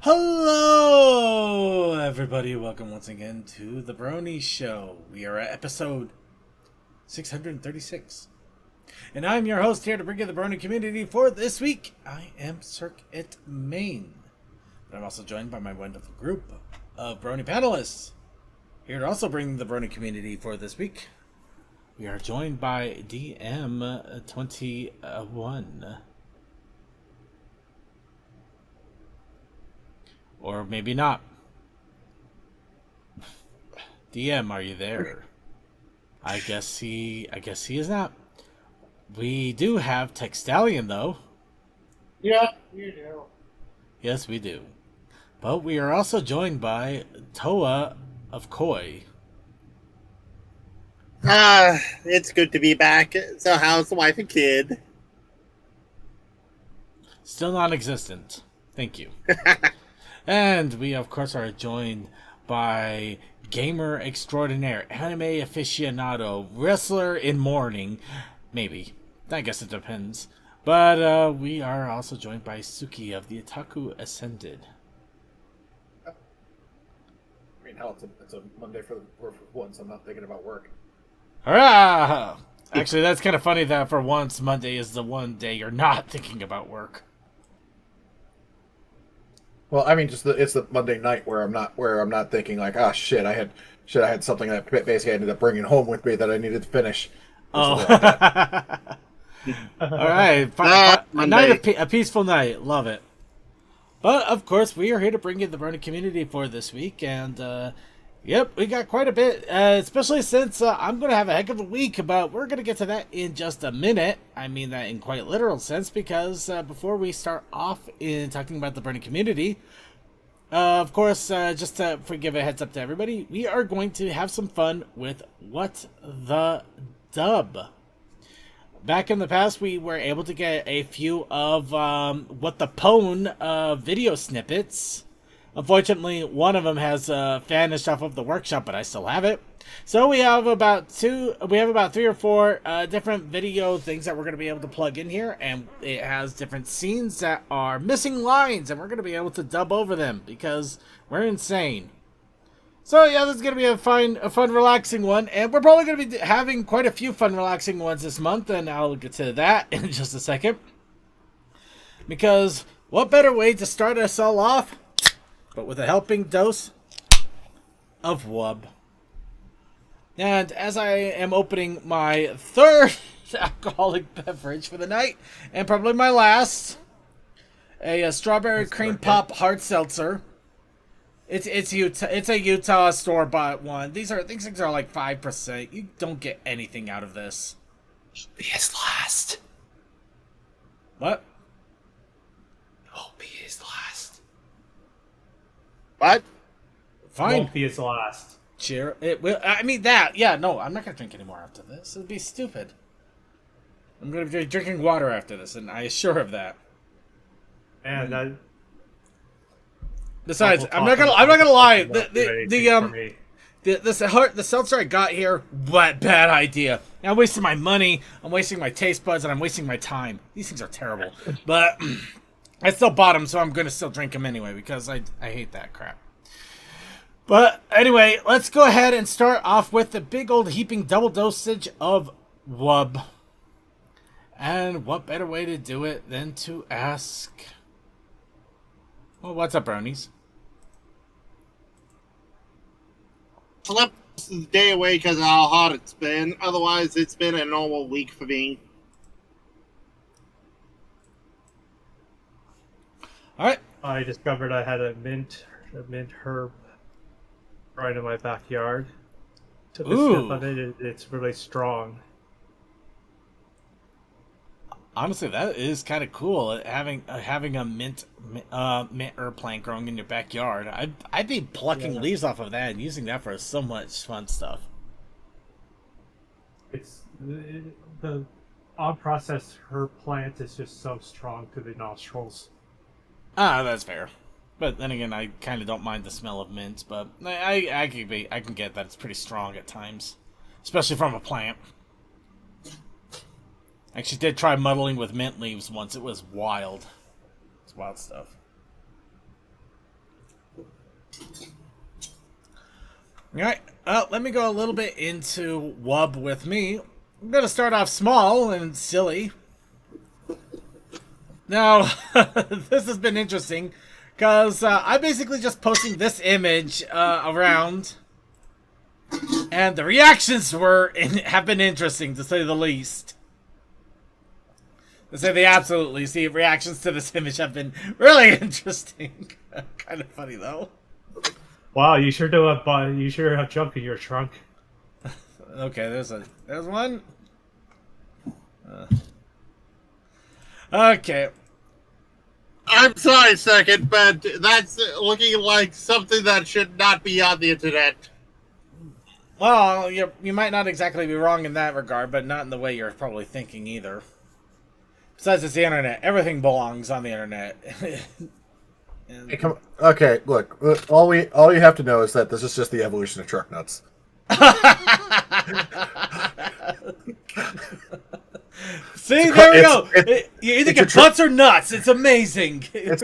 Hello, everybody. Welcome once again to the Brony Show. We are at episode 636. And I'm your host here to bring you the Brony community for this week. I am Circuit Main. But I'm also joined by my wonderful group of Brony panelists. Here to also bring the Brony community for this week. We are joined by DM21. Or maybe not. DM, are you there? I guess he is not. We do have Textalion though. Yeah, you do. Yes, we do. But we are also joined by Toa of Koi. It's good to be back. So how's the wife and kid? Still non-existent. Thank you. And we, of course, are joined by gamer extraordinaire, anime aficionado, wrestler in mourning. Maybe. I guess it depends. But we are also joined by Suki of the Otaku Ascended. I mean, hell, it's a Monday for once. I'm not thinking about work. Hurrah! Actually, that's kind of funny that for once, Monday is the one day you're not thinking about work. Well, I mean, it's the Monday night where I'm not thinking like, ah, shit, I had something that basically I ended up bringing home with me that I needed to finish. Oh, all right, a peaceful night, love it. But of course, we are here to bring you the Brony community for this week, and yep, we got quite a bit, especially since I'm going to have a heck of a week, but we're going to get to that in just a minute. I mean that in quite literal sense, because before we start off in talking about the Brony community, of course, just to give a heads up to everybody, we are going to have some fun with What the Dub. Back in the past, we were able to get a few of What the Pwn video snippets. Unfortunately, one of them has vanished off of the workshop, but I still have it. So we have about 3 or 4 different video things that we're going to be able to plug in here, and it has different scenes that are missing lines, and we're going to be able to dub over them because we're insane. So yeah, this is going to be a fun, relaxing one, and we're probably going to be having quite a few fun, relaxing ones this month, and I'll get to that in just a second. Because what better way to start us all off but with a helping dose of wub. And as I am opening my third alcoholic beverage for the night, and probably my last, a strawberry cream pop hard seltzer. It's a Utah store bought one. These things are like 5%. You don't get anything out of this. Be his last. What? Won't be his last. What? Fine. Won't be his last. Cheer. It will. I mean that. Yeah. No, I'm not gonna drink anymore after this. It'd be stupid. I'm gonna be drinking water after this, and I assure of that. And Besides, I'm not gonna lie. The seltzer I got here, what bad idea. I'm wasting my money, I'm wasting my taste buds, and I'm wasting my time. These things are terrible. But I still bought them, so I'm gonna still drink them anyway because I hate that crap. But anyway, let's go ahead and start off with the big old heaping double dosage of wub. And what better way to do it than to ask... Well, what's up, bronies? I left the day away because of how hot it's been. Otherwise, it's been a normal week for me. Alright. I discovered I had a mint herb right in my backyard. Took a sniff of it. It's really strong. Honestly, that is kind of cool. Having a mint herb plant growing in your backyard. I'd be plucking leaves off of that and using that for so much fun stuff. It's the unprocessed herb plant is just so strong to the nostrils. Ah, that's fair. But then again, I kind of don't mind the smell of mint. But I can get that it's pretty strong at times, especially from a plant. I actually did try muddling with mint leaves once. It was wild. It's wild stuff. Alright, let me go a little bit into Wub with me. I'm going to start off small and silly. Now, this has been interesting, because I'm basically just posting this image around, and the reactions have been interesting, to say the least. To say the absolute least, the reactions to this image have been really interesting. Kind of funny, though. Wow, you sure do have junk in your trunk. Okay, there's one. Okay. I'm sorry, second, but that's looking like something that should not be on the internet. Well, you might not exactly be wrong in that regard, but not in the way you're probably thinking either. Besides, it's the internet. Everything belongs on the internet. Hey, come. Okay, look. All you have to know is that this is just the evolution of truck nuts. See, there we go. You either get butts or nuts. It's amazing. It's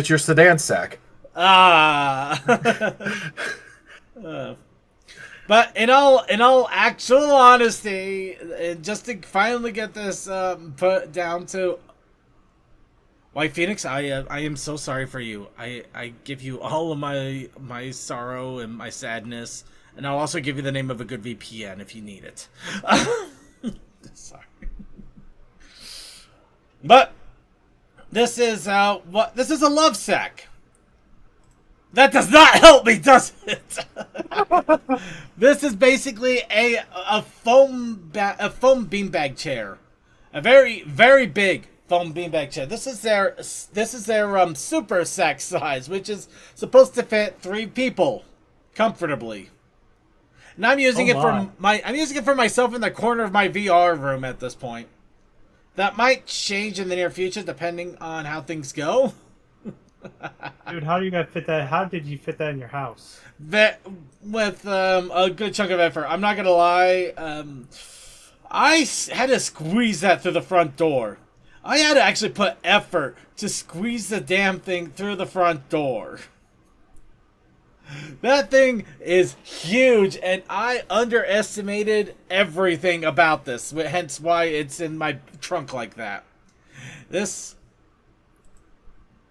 your sedan sack. But in all actual honesty, just to finally get this put down to White Phoenix, I am so sorry for you. I give you all of my sorrow and my sadness, and I'll also give you the name of a good VPN if you need it. Sorry, but this is a love sack. That does not help me, does it? This is basically a foam beanbag chair, a very, very big foam beanbag chair. This is their super sack size, which is supposed to fit 3 people comfortably. And I'm using it for myself in the corner of my VR room at this point. That might change in the near future depending on how things go. Dude, how are you gonna fit that? How did you fit that in your house? That with a good chunk of effort. I'm not gonna lie. I had to squeeze that through the front door. I had to actually put effort to squeeze the damn thing through the front door. That thing is huge, and I underestimated everything about this. Hence why it's in my trunk like that. This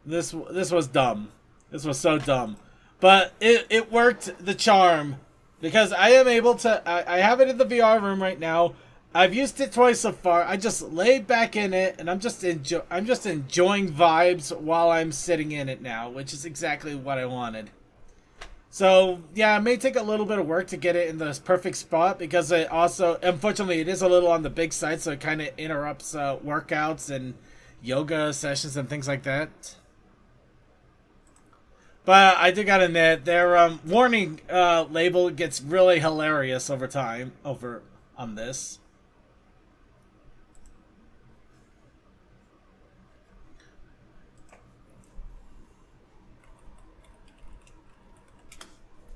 was dumb. This was so dumb. But it worked the charm. Because I am able to... I have it in the VR room right now. I've used it twice so far. I just laid back in it, and I'm just enjoying vibes while I'm sitting in it now, which is exactly what I wanted. So, yeah, it may take a little bit of work to get it in this perfect spot, because it also... Unfortunately, it is a little on the big side, so it kind of interrupts workouts and yoga sessions and things like that. But I do gotta admit, their warning label gets really hilarious over on this.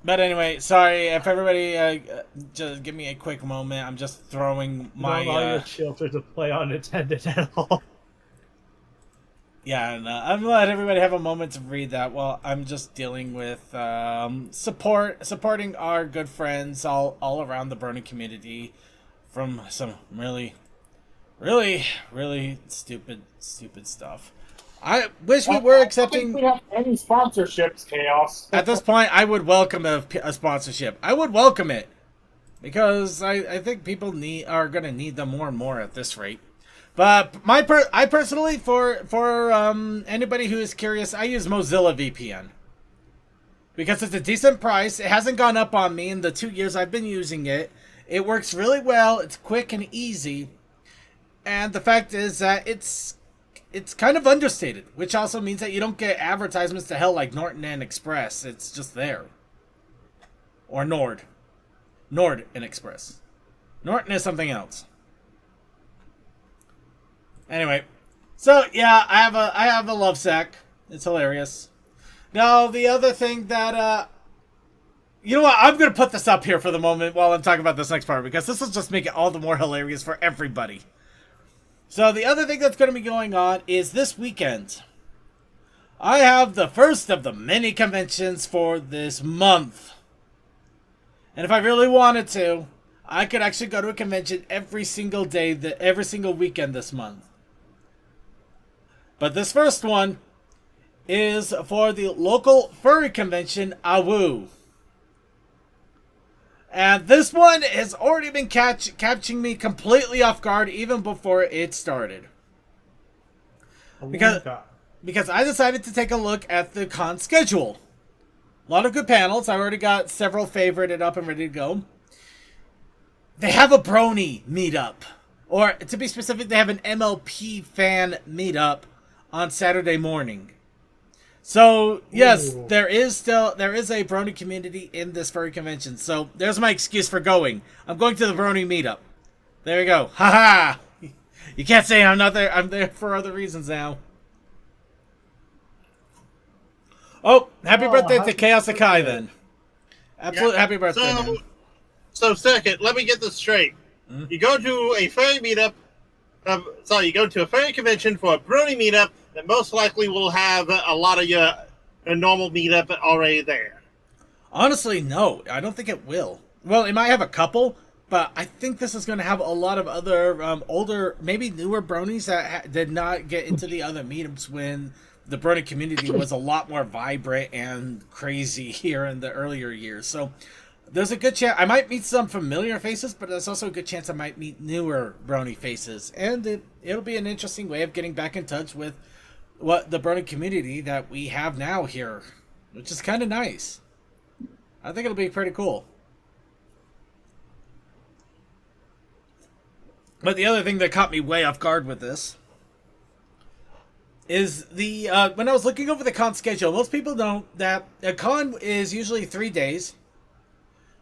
But anyway, sorry if everybody just give me a quick moment. I'm just throwing my Don't allow your children to play unattended at all. Yeah, and I'm gonna let everybody have a moment to read that while I'm just dealing with supporting our good friends all around the Brony community from some really stupid stuff. I wish we were accepting. I don't think we have any sponsorships, Chaos. At this point, I would welcome a sponsorship. I would welcome it because I think people are gonna need them more and more at this rate. But I personally, for anybody who is curious, I use Mozilla VPN because it's a decent price. It hasn't gone up on me in the 2 years I've been using it. It works really well. It's quick and easy, and the fact is that it's kind of understated, which also means that you don't get advertisements to hell like Norton and Express. It's just there, or Nord and Express. Norton is something else. Anyway, so yeah, I have a love sack. It's hilarious. Now the other thing that you know what? I'm gonna put this up here for the moment while I'm talking about this next part because this will just make it all the more hilarious for everybody. So the other thing that's gonna be going on is this weekend. I have the first of the many conventions for this month. And if I really wanted to, I could actually go to a convention every single day, every single weekend this month. But this first one is for the local furry convention, AWOO. And this one has already been catching me completely off guard even before it started. Because I decided to take a look at the con schedule. A lot of good panels. I already got several favorited up and ready to go. They have a Brony meetup. Or, to be specific, they have an MLP fan meetup on Saturday morning. So, yes, there is a Brony community in this furry convention. So, there's my excuse for going. I'm going to the Brony meetup. There we go. Haha! You can't say I'm not there. I'm there for other reasons now. Oh, happy birthday to Chaos Akai then. Absolute happy birthday, man. So, second, let me get this straight. Mm-hmm. You go to a furry meetup. You go to a furry convention for a Brony meetup that most likely will have a lot of your normal meetup already there. Honestly, no. I don't think it will. Well, it might have a couple, but I think this is going to have a lot of other older, maybe newer Bronies that did not get into the other meetups when the Brony community was a lot more vibrant and crazy here in the earlier years. So there's a good chance I might meet some familiar faces, but there's also a good chance I might meet newer Brony faces. And it'll be an interesting way of getting back in touch with what the Brony community that we have now here, which is kind of nice. I think it'll be pretty cool. But the other thing that caught me way off guard with this is the when I was looking over the con schedule, most people know that a con is usually 3 days.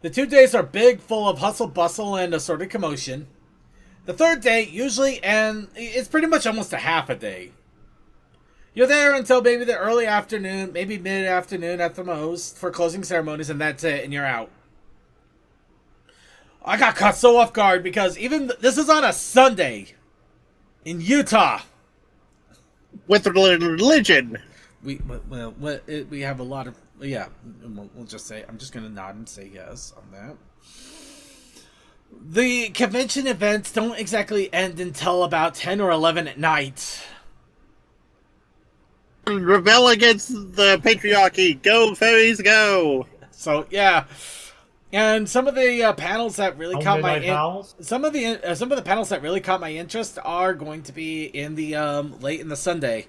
The 2 days are big, full of hustle, bustle, and assorted commotion. The third day, usually, and it's pretty much almost a half a day. You're there until maybe the early afternoon, maybe mid-afternoon at the most, for closing ceremonies, and that's it, and you're out. I got caught so off guard because this is on a Sunday in Utah. With religion. We have a lot of... Yeah, we'll just say... I'm just going to nod and say yes on that. The convention events don't exactly end until about 10 or 11 at night. Rebel against the patriarchy. Go, fairies, go! So, yeah. And some of the panels that really caught my some of the panels that really caught my interest are going to be in the late in the Sunday.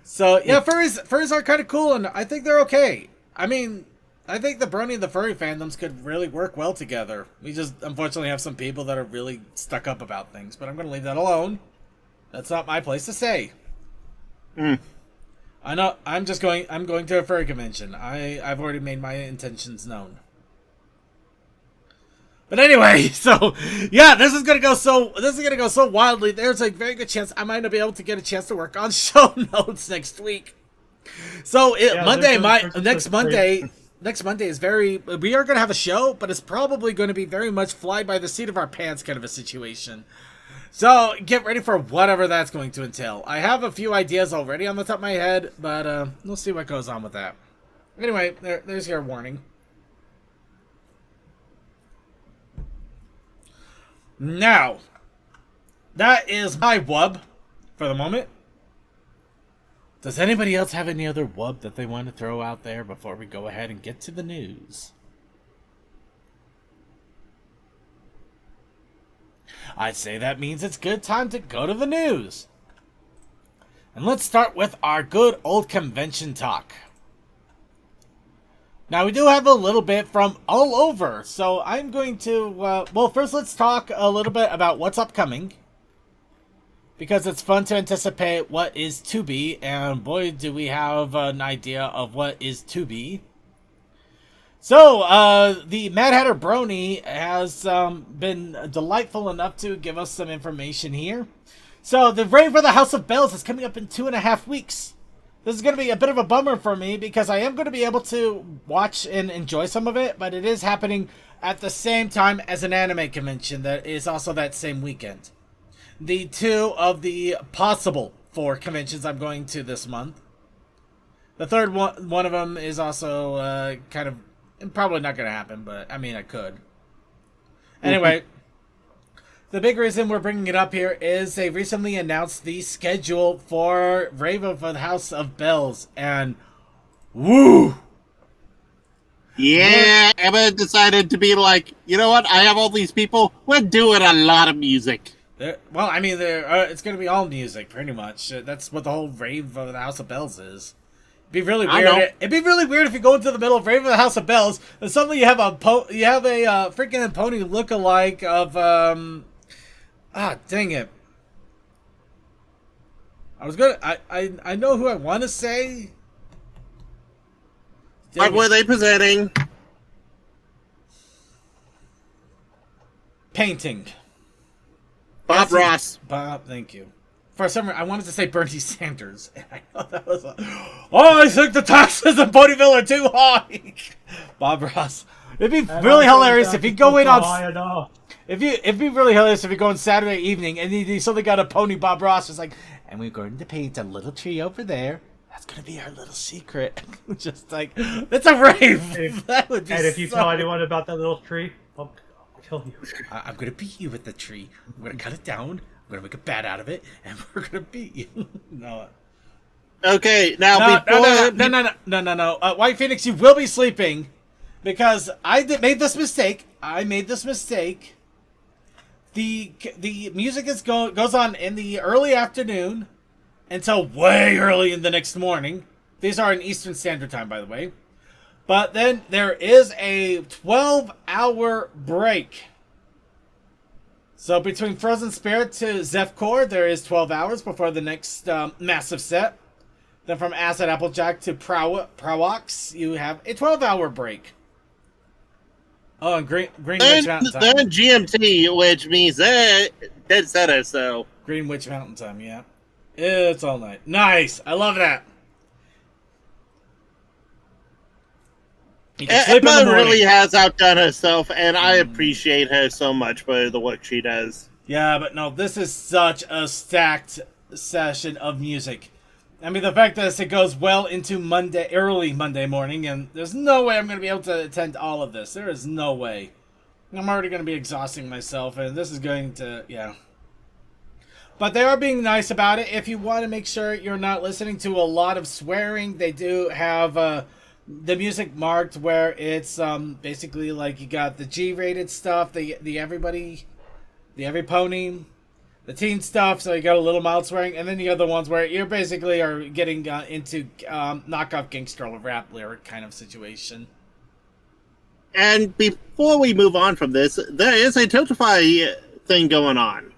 So yeah, furries are kind of cool, and I think they're okay. I mean, I think the Brony and the furry fandoms could really work well together. We just unfortunately have some people that are really stuck up about things, but I'm going to leave that alone. That's not my place to say. I know. I'm going to a furry convention. I've already made my intentions known. But anyway, so yeah, this is gonna go so wildly. There's a very good chance I might not be able to get a chance to work on show notes next week. So next Monday is we are gonna have a show, but it's probably going to be very much fly by the seat of our pants kind of a situation. So get ready for whatever that's going to entail. I have a few ideas already on the top of my head, but we'll see what goes on with that. Anyway, there's your warning. Now, that is my wub for the moment. Does anybody else have any other wub that they want to throw out there before we go ahead and get to the news? I'd say that means it's good time to go to the news. And let's start with our good old convention talk. Now, we do have a little bit from all over, so I'm going to, well, first let's talk a little bit about what's upcoming, because it's fun to anticipate what is to be, and boy, do we have an idea of what is to be. So, the Mad Hatter Brony has been delightful enough to give us some information here. So, the Reign for the House of Bells is coming up in 2.5 weeks. This is going to be a bit of a bummer for me because I am going to be able to watch and enjoy some of it, but it is happening at the same time as an anime convention that is also that same weekend. The two of the possible 4 conventions I'm going to this month. The third one of them is also kind of probably not going to happen, but I mean, I could. Anyway, the big reason we're bringing it up here is they recently announced the schedule for Raven for the House of Bells, and woo! Yeah, Emma decided to be like, you know what? I have all these people. We're doing a lot of music. Well, I mean, it's going to be all music, pretty much. That's what the whole Rave of the House of Bells is. It'd be really weird. It'd be really weird if you go into the middle of Rave of the House of Bells and suddenly you have a freaking pony look-alike of dang it. I know who I want to say. What were they presenting? Painting. Bob Ross. Bob, thank you. For some reason, I wanted to say Bernie Sanders. And I know that was I think the taxes in Ponyville are too high. Bob Ross. It'd be really hilarious if you go in on... It'd be really hilarious if you go on Saturday evening and you suddenly got a pony Bob Ross is like, and we're going to paint a little tree over there. That's going to be our little secret. Just like, it's a rave. That would be if you tell anyone about that little tree, I'll kill you. I'm going to beat you with the tree. I'm going to cut it down. I'm going to make a bat out of it. And we're going to beat you. No. Okay, now No. White Phoenix, you will be sleeping. Because made this mistake. The music goes on in the early afternoon until way early in the next morning. These are in Eastern Standard Time, by the way. But then there is a 12-hour break. So between Frozen Spirit to Zephcore, there is 12 hours before the next massive set. Then from Acid Applejack to Prowox, you have a 12-hour break. Oh, and Greenwich Mountain Time. Then GMT, which means dead center, so... Greenwich Mountain Time, yeah. It's all night. Nice! I love that. You can sleep in the Emma morning. really has outdone herself, and I appreciate her so much for the work she does. Yeah, but no, this is such a stacked session of music. I mean, the fact that it goes well into early Monday morning, and there's no way I'm going to be able to attend all of this. There is no way. I'm already going to be exhausting myself, and this is going to, yeah. But they are being nice about it. If you want to make sure you're not listening to a lot of swearing, they do have the music marked where it's basically like you got the G-rated stuff, the every pony, the teen stuff, so you got a little mild swearing, and then you got the ones where you basically are getting into knockoff gangster rap lyric kind of situation. And before we move on from this, there is a Tiltify thing going on.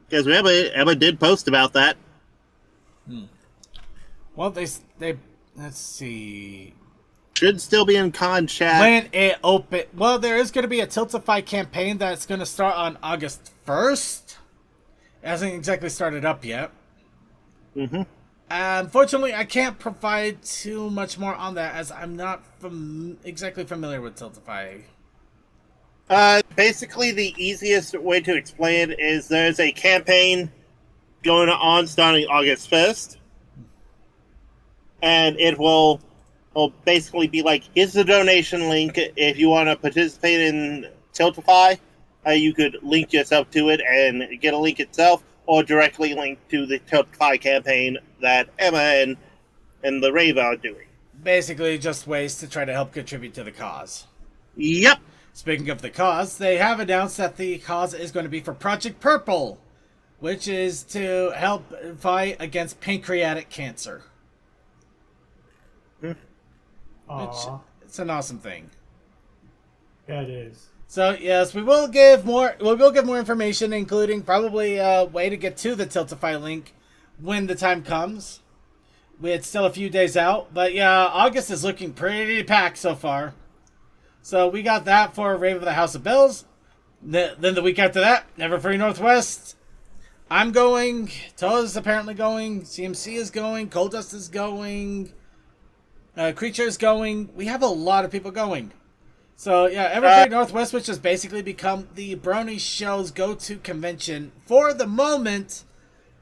Because Emma did post about that. Well, they let's see. Should still be in con chat. When it open, well, there is going to be a Tiltify campaign that's going to start on August 1st. It hasn't exactly started up yet. Unfortunately, I can't provide too much more on that as I'm not exactly familiar with Tiltify. Basically, the easiest way to explain it is there's a campaign going on starting August 1st. And it will basically be like, here's the donation link. If you want to participate in Tiltify, you could link yourself to it and get a link itself, or directly link to the Tiltify campaign that Emma and the Rave are doing. Basically, just ways to try to help contribute to the cause. Yep. Speaking of the cause, they have announced that the cause is going to be for Project Purple, which is to help fight against pancreatic cancer. Which, it's an awesome thing. Yeah, it is. So yes, we will give more information, including probably a way to get to the Tiltify link when the time comes. It's still a few days out, but yeah, August is looking pretty packed so far. So we got that for Rave of the House of Bells. Then the week after that, Never Free Northwest. I'm going. Toa's apparently going. CMC is going. Cold Dust is going. Creature is going. We have a lot of people going. So yeah, Evergreen Northwest, which has basically become the Brony show's go-to convention for the moment,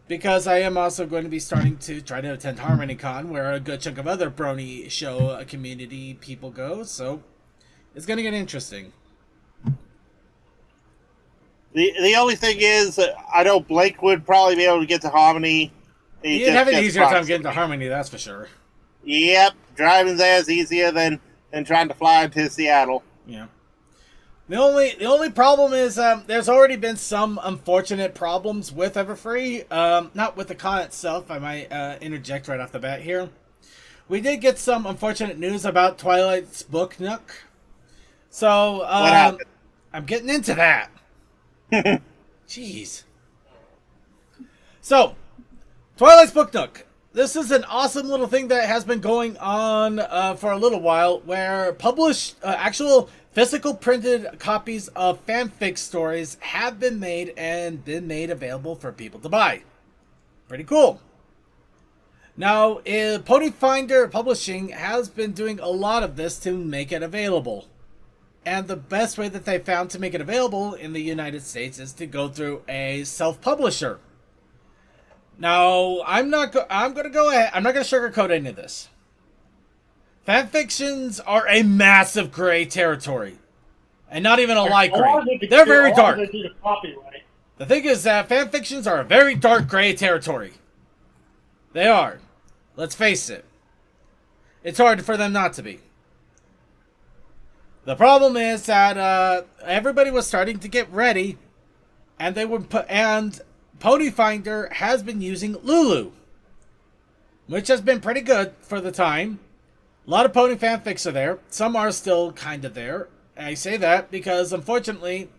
because I am also going to be starting to try to attend HarmonyCon, where a good chunk of other Brony show community people go. So it's going to get interesting. The only thing is, I know Blake would probably be able to get to Harmony. He'd have an easier time getting to Harmony, that's for sure. Yep, driving there is easier than trying to fly to Seattle. Yeah. The only problem is there's already been some unfortunate problems with Everfree. Not with the con itself. I might interject right off the bat here. We did get some unfortunate news about Twilight's Book Nook. So What happened? I'm getting into that. Jeez. So, Twilight's Book Nook. This is an awesome little thing that has been going on for a little while, where published actual physical printed copies of fanfic stories have been made and been made available for people to buy. Pretty cool. Now, Ponyfinder Publishing has been doing a lot of this to make it available. And the best way that they found to make it available in the United States is to go through a self-publisher. Now, I'm not going to go ahead. I'm not going to sugarcoat any of this. Fanfictions are a massive gray territory. And not even a light gray. They're very dark. The thing is that fanfictions are a very dark gray territory. They are. Let's face it. It's hard for them not to be. The problem is that everybody was starting to get ready, and Ponyfinder has been using Lulu, which has been pretty good for the time. A lot of pony fanfics are there. Some are still kind of there. I say that because, unfortunately,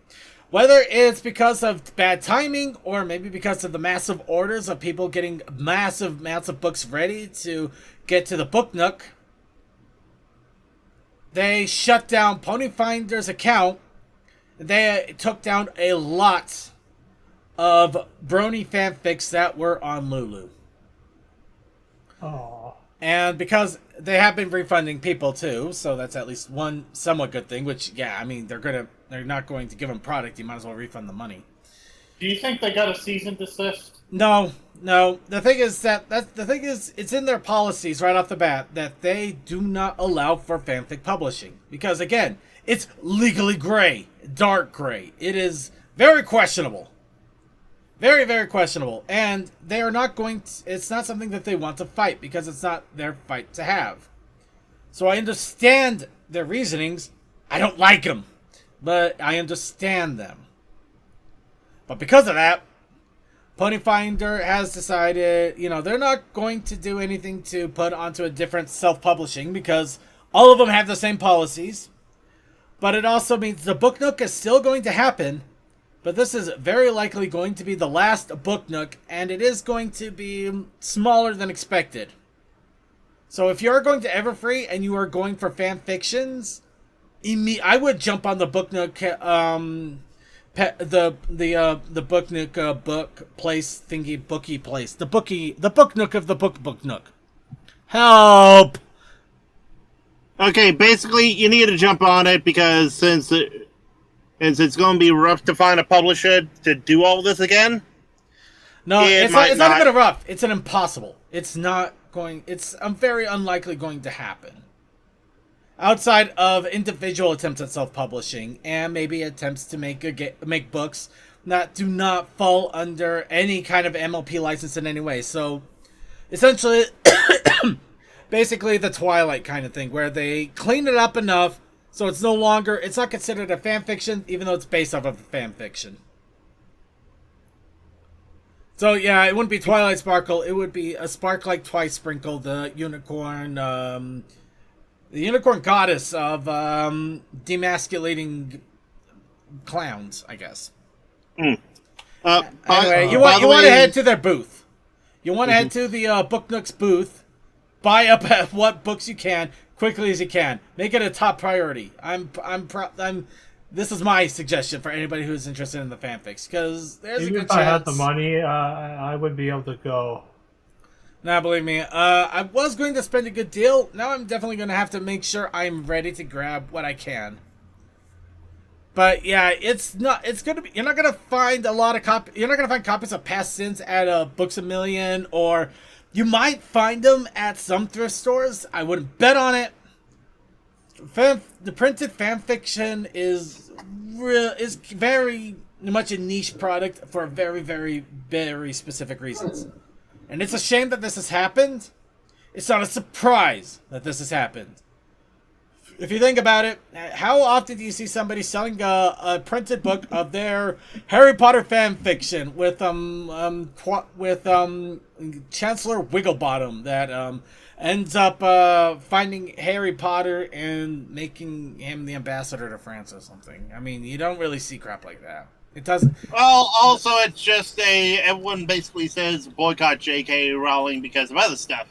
whether it's because of bad timing or maybe because of the massive orders of people getting massive amounts of books ready to get to the Book Nook, they shut down Ponyfinder's account. They took down a lot of Brony fanfics that were on Lulu. Oh. And because they have been refunding people too, so that's at least one somewhat good thing. Which, yeah, I mean, they're not going to give them product. You might as well refund the money. Do you think they got a cease and desist? No. The thing is it's in their policies right off the bat that they do not allow for fanfic publishing because, again, it's legally gray, dark gray. It is very questionable. Very, very questionable. And they are not going to... It's not something that they want to fight because it's not their fight to have. So I understand their reasonings. I don't like them. But I understand them. But because of that, Ponyfinder has decided, they're not going to do anything to put onto a different self-publishing because all of them have the same policies. But it also means the Book Nook is still going to happen. But this is very likely going to be the last Book Nook, and it is going to be smaller than expected. So if you're going to Everfree and you are going for fan fictions, I would jump on the Book Nook, the Book Nook book place thingy bookie place, the Book Nook of the Book Nook. Help! Okay, basically you need to jump on it because since it's going to be rough to find a publisher to do all this again. No, it's not a bit of rough. It's an impossible. It's very unlikely going to happen. Outside of individual attempts at self-publishing and maybe attempts to make books that do not fall under any kind of MLP license in any way. So, essentially, basically the Twilight kind of thing, where they clean it up enough so it's not considered a fan fiction, even though it's based off of a fan fiction. So yeah, it wouldn't be Twilight Sparkle, it would be a spark like twice sprinkle, the unicorn goddess of demasculating clowns, I guess. Mm. Anyway, you want to head to their booth. You want to head to the Book Nook's booth, buy up what books you can, quickly as you can. Make it a top priority. This is my suggestion for anybody who's interested in the fanfics, because there's even a good if chance. I had the money, I would be able to go. Now, believe me, I was going to spend a good deal. Now I'm definitely going to have to make sure I'm ready to grab what I can. But yeah, it's not. It's gonna be. You're not gonna find a lot of You're not gonna find copies of Past Sins at Books a Million, or you might find them at some thrift stores. I wouldn't bet on it. The printed fan fiction is very much a niche product for very, very, very specific reasons, and it's a shame that this has happened. It's not a surprise that this has happened. If you think about it, how often do you see somebody selling a printed book of their Harry Potter fan fiction with Chancellor Wigglebottom that ends up finding Harry Potter and making him the ambassador to France or something? I mean, you don't really see crap like that. It doesn't. Well, also it's just everyone basically says boycott J.K. Rowling because of other stuff.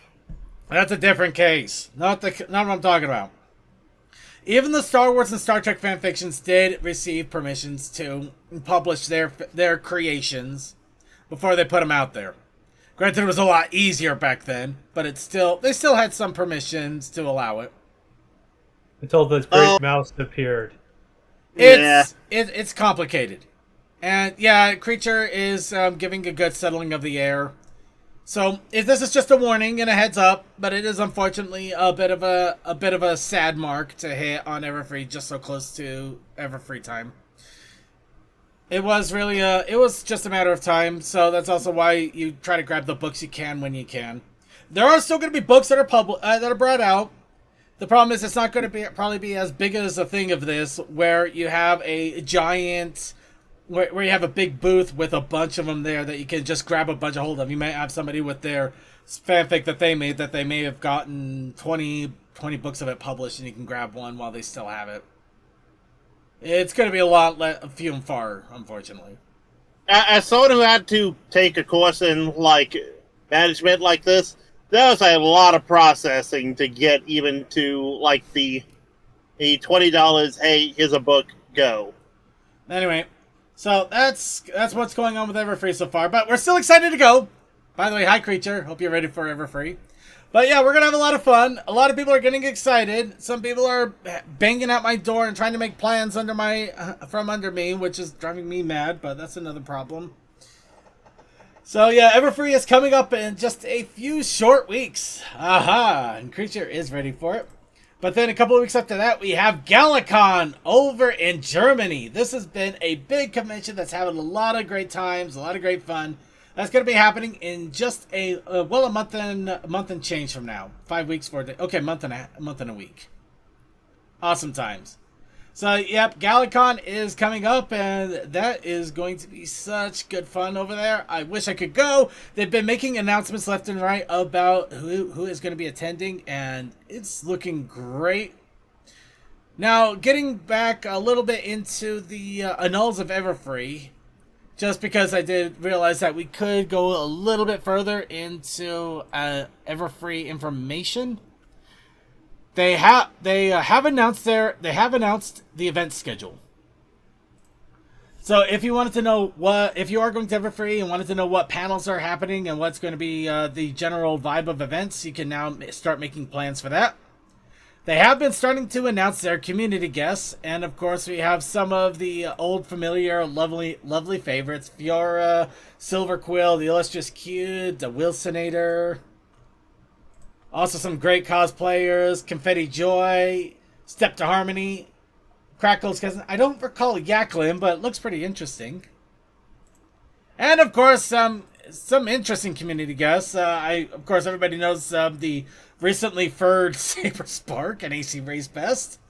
That's a different case. Not what I'm talking about. Even the Star Wars and Star Trek fanfictions did receive permissions to publish their creations before they put them out there. Granted, it was a lot easier back then, but they still had some permissions to allow it. Until the Great Mouse appeared. It's complicated. And yeah, Creature is giving a good settling of the air. So if this is just a warning and a heads up, but it is unfortunately a bit of a sad mark to hit on Everfree just so close to Everfree time. It was really it was just a matter of time, so that's also why you try to grab the books you can when you can. There are still going to be books that are that are brought out. The problem is it's not going to probably be as big as a thing of this where you have a giant. Where you have a big booth with a bunch of them there that you can just grab a bunch of hold of. You might have somebody with their fanfic that they made that they may have gotten 20 books of it published, and you can grab one while they still have it. It's going to be a few and far, unfortunately. As someone who had to take a course in management like this, there was a lot of processing to get even to the $20. Hey, here's a book. Go. Anyway. So that's what's going on with Everfree so far, but we're still excited to go. By the way, hi Creature, hope you're ready for Everfree. But yeah, we're gonna have a lot of fun. A lot of people are getting excited. Some people are banging at my door and trying to make plans from under me, which is driving me mad. But that's another problem. So yeah, Everfree is coming up in just a few short weeks. Aha! And Creature is ready for it. But then a couple of weeks after that, we have Galacon over in Germany. This has been a big convention that's having a lot of great times, a lot of great fun. That's going to be happening in just a month and change from now. 5 weeks, 4 days. Okay, month and a week. Awesome times. So, yep, Galacon is coming up, and that is going to be such good fun over there. I wish I could go. They've been making announcements left and right about who is going to be attending, and it's looking great. Now, getting back a little bit into the annals of Everfree, just because I did realize that we could go a little bit further into Everfree information. They have announced the event schedule. So if you wanted to know if you are going to Everfree and wanted to know what panels are happening and what's going to be the general vibe of events, you can now start making plans for that. They have been starting to announce their community guests, and of course we have some of the old familiar, lovely favorites: Fiora, Silver Quill, the Illustrious Q, the Wilsonator. Also some great cosplayers: Confetti Joy, Step to Harmony, Crackle's cousin. I don't recall Yaklin, but it looks pretty interesting. And of course, some interesting community guests. Of course, everybody knows the recently furred Saber Spark and AC Race Best.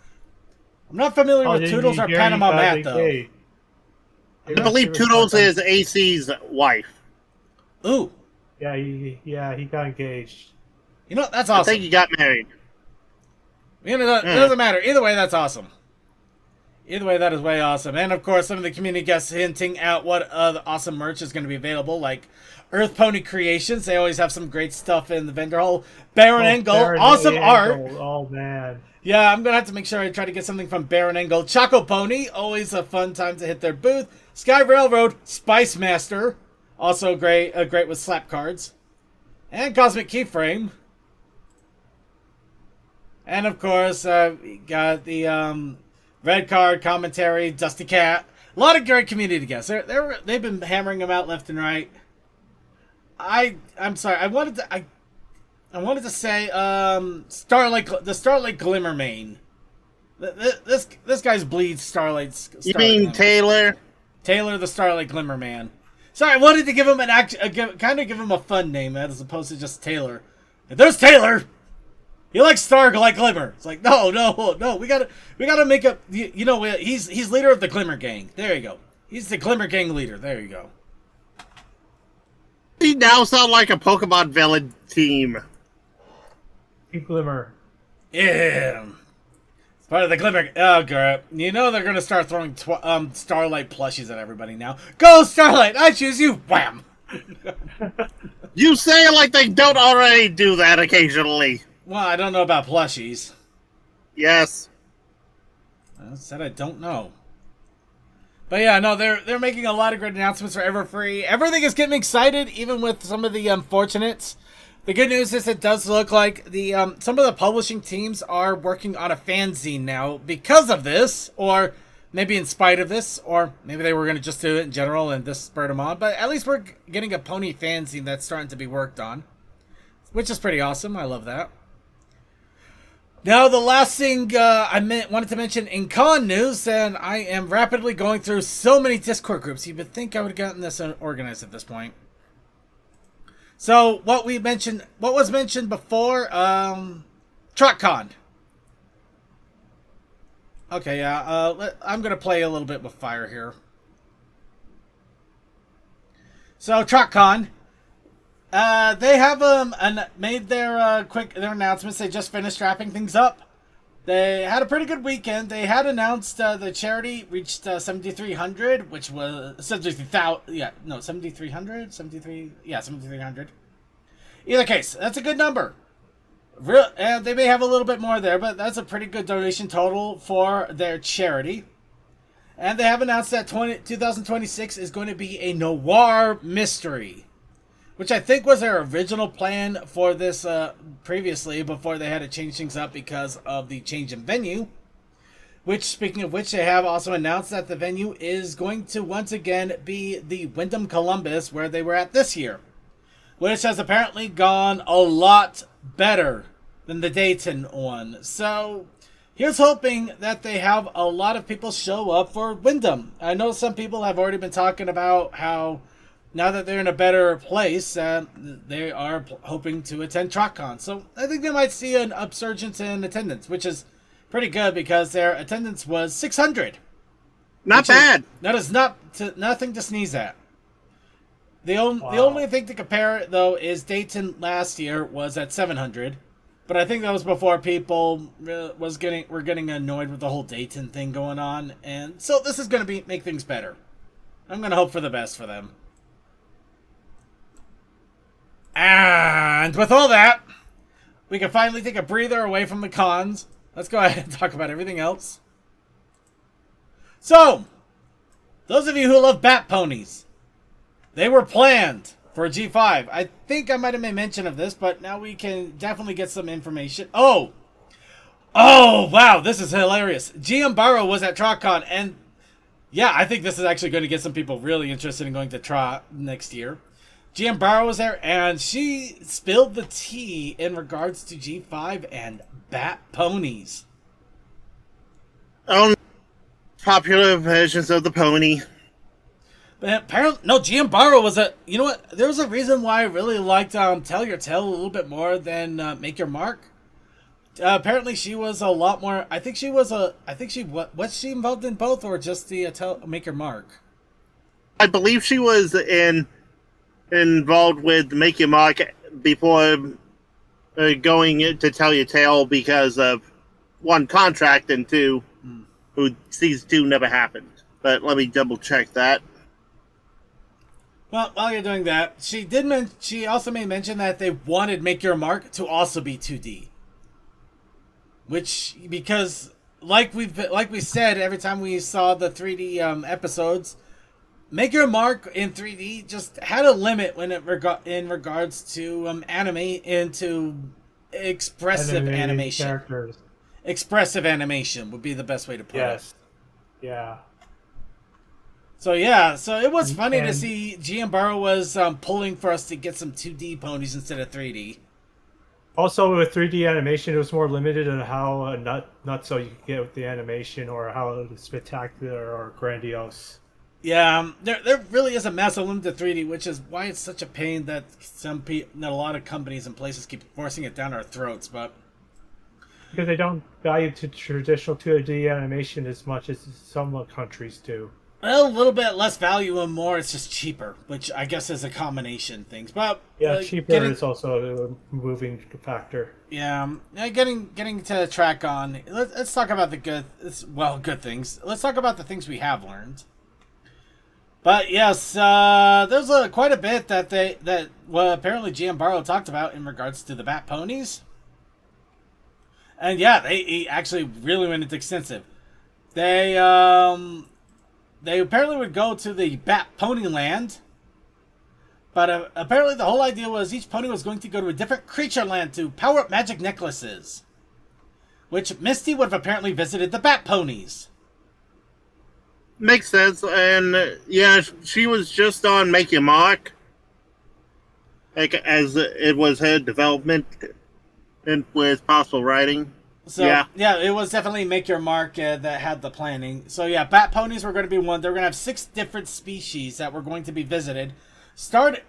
I'm not familiar with Toodles or Panama Matt, though. I believe Toodles is AC's wife. Ooh. Yeah, he got engaged. You know, that's awesome. I think he got married. It doesn't matter. Either way, that's awesome. Either way, that is way awesome. And of course, some of the community guests hinting at what the awesome merch is going to be available, like Earth Pony Creations. They always have some great stuff in the vendor hall. Baron Engel, awesome art. Oh, man. Yeah, I'm going to have to make sure I try to get something from Baron Engel. Choco Pony, always a fun time to hit their booth. Sky Railroad, Spice Master, also great with slap cards. And Cosmic Keyframe. And of course, we got the Red Card, Commentary, Dusty Cat. A lot of great community guests. They've been hammering them out left and right. I'm sorry. I wanted to say the Starlight Glimmermane. This guy's bleeds Starlight. You mean Glimmer. Taylor? Taylor the Starlight Glimmerman. Sorry, I wanted to give him give him a fun name as opposed to just Taylor. And there's Taylor. He likes Starlight Glimmer. It's like no. We gotta make up. You know, he's leader of the Glimmer Gang. There you go. He's the Glimmer Gang leader. There you go. He now sound like a Pokemon villain team. Glimmer. Yeah. It's part of the Glimmer. Oh, girl. You know they're gonna start throwing Starlight plushies at everybody now. Go Starlight! I choose you. Wham! You say it like they don't already do that occasionally. Well, I don't know about plushies. Yes. I said I don't know. But yeah, no, they're making a lot of great announcements for Everfree. Everything is getting me excited, even with some of the unfortunates. The good news is it does look like the some of the publishing teams are working on a fanzine now because of this, or maybe in spite of this, or maybe they were going to just do it in general and this spurred them on. But at least we're getting a pony fanzine that's starting to be worked on, which is pretty awesome. I love that. Now, the last thing wanted to mention in con news, and I am rapidly going through so many Discord groups. You would think I would have gotten this organized at this point. So, what was mentioned before, TrotCon. Okay, yeah, I'm going to play a little bit with fire here. So, TrotCon. They have made their announcements. They just finished wrapping things up. They had a pretty good weekend. They had announced the charity reached 7,300, which was 73,000. Yeah, no, 7,300, 7,300. Either case, that's a good number. And they may have a little bit more there, but that's a pretty good donation total for their charity. And they have announced that 2026 is going to be a noir mystery, which I think was their original plan for this previously, before they had to change things up because of the change in venue. Which, speaking of which, they have also announced that the venue is going to once again be the Wyndham Columbus, where they were at this year, which has apparently gone a lot better than the Dayton one. So, here's hoping that they have a lot of people show up for Wyndham. I know some people have already been talking about how now that they're in a better place, they are hoping to attend TrotCon. So I think they might see an upsurgence in attendance, which is pretty good because their attendance was 600. Not bad. That is nothing to sneeze at. The only thing to compare it, though, is Dayton last year was at 700. But I think that was before people were getting annoyed with the whole Dayton thing going on. And so this is going to make things better. I'm going to hope for the best for them. And with all that, we can finally take a breather away from the cons. Let's go ahead and talk about everything else. So, those of you who love bat ponies, they were planned for G5. I think I might have made mention of this, but now we can definitely get some information. Oh, wow, this is hilarious. GM Barrow was at TrotCon, and yeah, I think this is actually going to get some people really interested in going to Trot next year. GM Barrow was there, and she spilled the tea in regards to G5 and bat ponies. Oh, popular versions of the pony. But apparently, no, GM Barrow was you know what? There was a reason why I really liked Tell Your Tale a little bit more than Make Your Mark. Apparently, she was a lot more. Was she involved in both, or just the Make Your Mark? I believe she was involved with Make Your Mark before going to Tell Your Tale because of one, contract, and two, who season 2 never happened. But let me double check that. Well, while you're doing that, she also made mention that they wanted Make Your Mark to also be 2D. Which, because like we said every time we saw the 3D episodes, Make Your Mark in 3D just had a limit when in regards to anime into expressive animation. Characters. expressive animation would be the best way to put it. Yes. Yeah. So it was funny to see Gianbaro was pulling for us to get some 2D ponies instead of 3D. Also, with 3D animation, it was more limited on how nutso you could get with the animation, or how spectacular or grandiose. Yeah, there really is a massive limit to 3D, which is why it's such a pain that that a lot of companies and places keep forcing it down our throats. But because they don't value traditional 2D animation as much as some countries do. Well, a little bit less value and more, it's just cheaper, which I guess is a combination of things. But yeah, cheaper is also a moving factor. Yeah, getting to track on. Let's talk about the good things. Let's talk about the things we have learned. But yes, there's quite a bit that apparently Gianbaro talked about in regards to the Bat Ponies. And yeah, he actually really went into extensive. They apparently would go to the Bat Pony Land, but apparently the whole idea was each pony was going to go to a different creature land to power up magic necklaces, which Misty would have apparently visited the Bat Ponies. Makes sense, and yeah, she was just on Make Your Mark, like as it was her development and with possible writing. So yeah, it was definitely Make Your Mark that had the planning. So yeah, Bat Ponies were going to be one. They're going to have 6 different species that were going to be visited. Starting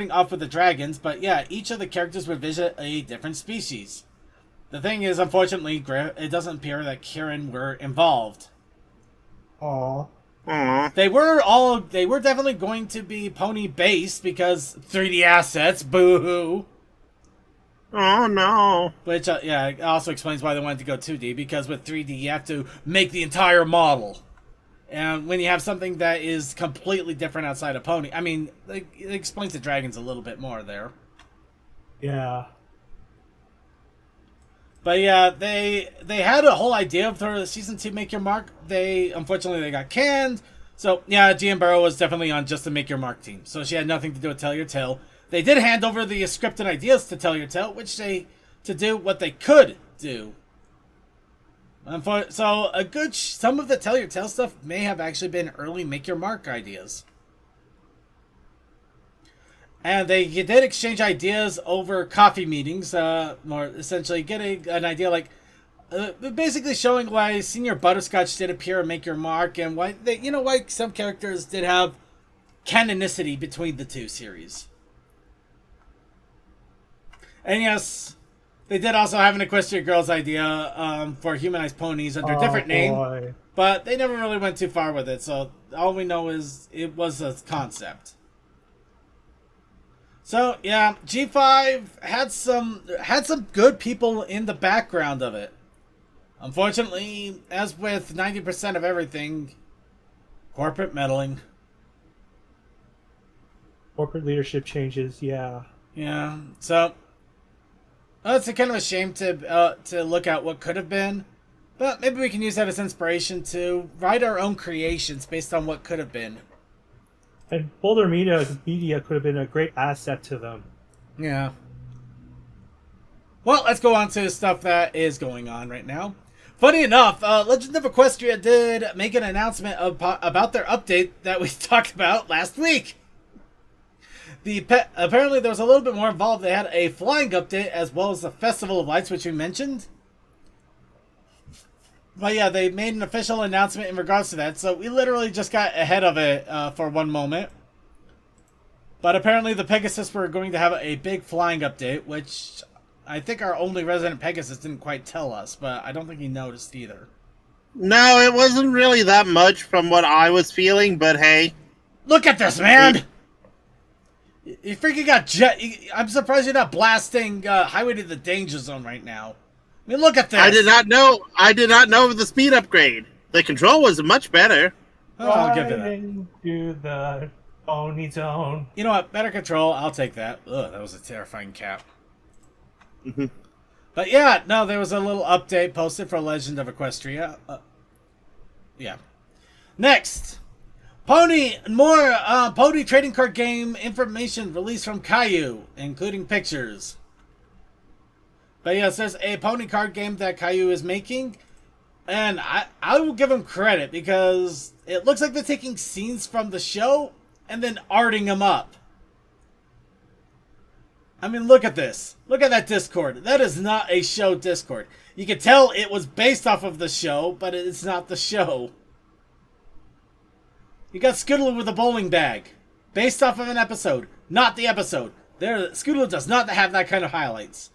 off with the dragons, but yeah, each of the characters would visit a different species. The thing is, unfortunately, it doesn't appear that Kieran were involved. Aww. They were definitely going to be pony based because 3D assets, boo-hoo. Oh no. Which, it also explains why they wanted to go 2D, because with 3D you have to make the entire model. And when you have something that is completely different outside of pony, I mean, it explains the dragons a little bit more there. Yeah. But yeah, they had a whole idea for season 2 Make Your Mark. Unfortunately they got canned. So yeah, Gianbaro was definitely on just the Make Your Mark team. So she had nothing to do with Tell Your Tale. They did hand over the script and ideas to Tell Your Tale, to do what they could do. So some of the Tell Your Tale stuff may have actually been early Make Your Mark ideas. And they did exchange ideas over coffee meetings, more essentially getting an idea basically showing why Senior Butterscotch did appear and Make Your Mark, and why some characters did have canonicity between the two series. And yes, they did also have an Equestria Girls idea for humanized ponies under a different name, but they never really went too far with it. So all we know is it was a concept. So yeah, G5 had some good people in the background of it. Unfortunately, as with 90% of everything, corporate meddling. Corporate leadership changes, yeah. Yeah, so it's a kind of a shame to look at what could have been, but maybe we can use that as inspiration to write our own creations based on what could have been. And Boulder Media could have been a great asset to them. Yeah. Well, let's go on to stuff that is going on right now. Funny enough, Legend of Equestria did make an announcement about their update that we talked about last week. Apparently there was a little bit more involved. They had a flying update as well as the Festival of Lights, which we mentioned. But yeah, they made an official announcement in regards to that, so we literally just got ahead of it for one moment. But apparently the Pegasus were going to have a big flying update, which I think our only resident Pegasus didn't quite tell us, but I don't think he noticed either. No, it wasn't really that much from what I was feeling, but hey. Look at this, man! You freaking got jet... I'm surprised you're not blasting Highway to the Danger Zone right now. I mean, look at this! I did not know of the speed upgrade. The control was much better. Oh, I'll give it that. To the Pony Zone. You know what? Better control. I'll take that. Ugh, that was a terrifying cap. But yeah, no, there was a little update posted for Legend of Equestria. Yeah. Next, Pony trading card game information released from Caillou, including pictures. But yes, there's a pony card game that Caillou is making. And I will give them credit because it looks like they're taking scenes from the show and then arting them up. I mean, look at this. Look at that Discord. That is not a show Discord. You can tell it was based off of the show, but it's not the show. You got Scootaloo with a bowling bag. Based off of an episode. Not the episode. Scootaloo does not have that kind of highlights.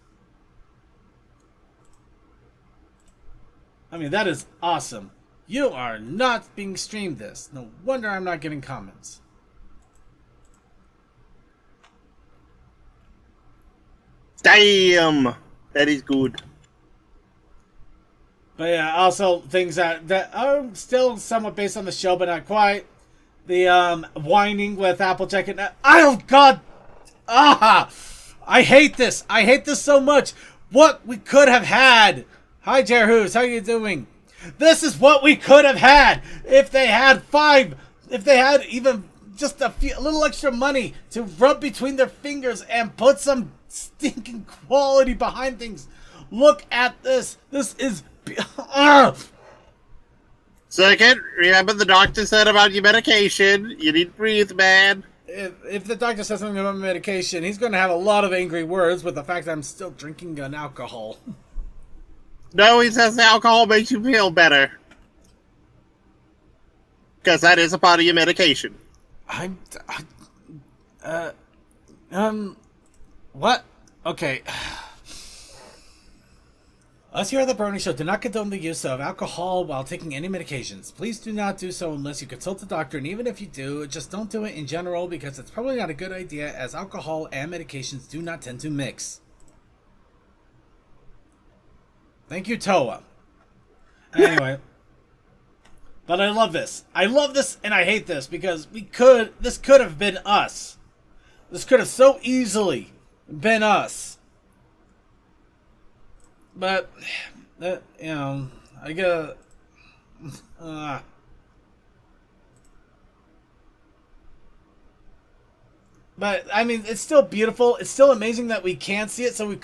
I mean, that is awesome. You are not being streamed this. No wonder I'm not getting comments. Damn! That is good. But yeah, also things that are still somewhat based on the show, but not quite. The whining with Applejack and... Oh, God! Ah! I hate this. I hate this so much. What we could have had... Hi, Jerhoos. How are you doing? This is what we could have had if they had even just a little extra money to rub between their fingers and put some stinking quality behind things. Look at this. This is... Second, remember the doctor said about your medication. You need to breathe, man. If the doctor says something about my medication, he's going to have a lot of angry words with the fact that I'm still drinking an alcohol. No, he says alcohol makes you feel better. Because that is a part of your medication. What? Okay. Us here at the Brony Show do not condone the use of alcohol while taking any medications. Please do not do so unless you consult a doctor, and even if you do, just don't do it in general because it's probably not a good idea as alcohol and medications do not tend to mix. Thank you, Toa. Anyway. But I love this. I love this and I hate this because this could have been us. This could have so easily been us. But, you know, I gotta... But, I mean, it's still beautiful. It's still amazing that we can see it, so we